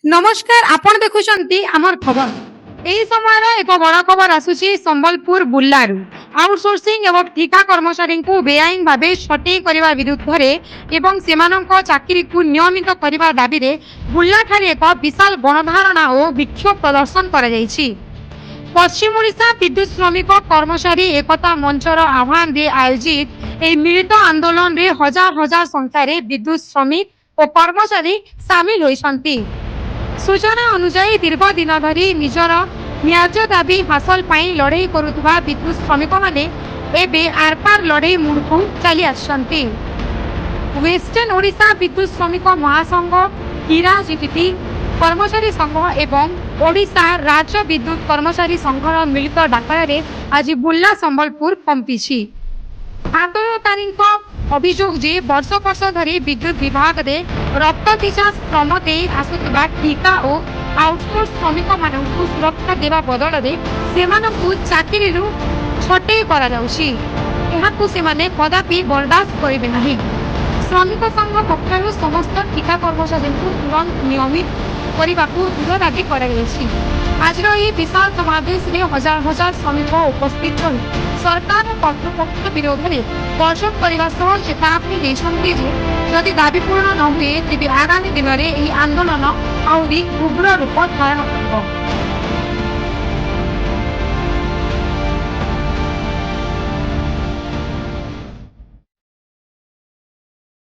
नमस्कार आपण देखुछंती आमर खबर एही समय एक बड़ खबर आसुची संबलपुर बुल्लारू आउटसोर्सिंग एवं ठिका कर्मचारी को बेआईन भावे छटई करने विरुद्ध एवं सेमानंको चाकरी को नियमित करने दाबी रे बुल्ला ठारे एक विशाल गणधारणा और विक्षोभ प्रदर्शन करा जायछि। पश्चिम ओडिशा विद्युत श्रमिक कर्मचारी एकता मंचर आह्वान दे आयोजित एक मिलित आंदोलन रे हजार हजार संख्यार विद्युत श्रमिक और कर्मचारी सामिल होइछंती। सूचना अनुसार दीर्घ दिन धरी निजर न्याय दाबी हासिल पाई लड़ाई करुवा विद्युत श्रमिक माने एबे आरपार लड़ाई मुड़ को चली आछंती। वेस्टर्न ओडिशा विद्युत श्रमिक महासंघ हीरा जीटीपी कर्मचारी संघ एवं ओडिशा राज्य विद्युत कर्मचारी संघर मिलित डाकरारे आज बुल्ला संबलपुर पंपिछि। आंदोलनकारी अभियोग जे वर्ष वर्ष धरी विद्युत विभाग रे रक्त दिशा श्रम दे आसुथिबा ठिका और आउटसोर्स श्रमिक मानकु सुरक्षा देवा बदल रे सेमानकु चाकरी रु छटई करा जाउछि। एहाकु सेमाने कदापि बर्दाश्त करिबे नाही। श्रमिक संघ पक्षरु समस्त ठिका कर्मचारी को तुरंत नियमित करने दृढ़ दाबी कराଯାଇଛି। आज विशाल समावेश में हजार हजार श्रमिक उपस्थित रही सरकार कर्तृपक्ष विरोध में बरसत करने चेतावनी देते जदि दाबी पूर्ण न हुए तेज आगामी दिन में यह आंदोलन आहरी उग्र रूप धारण कर।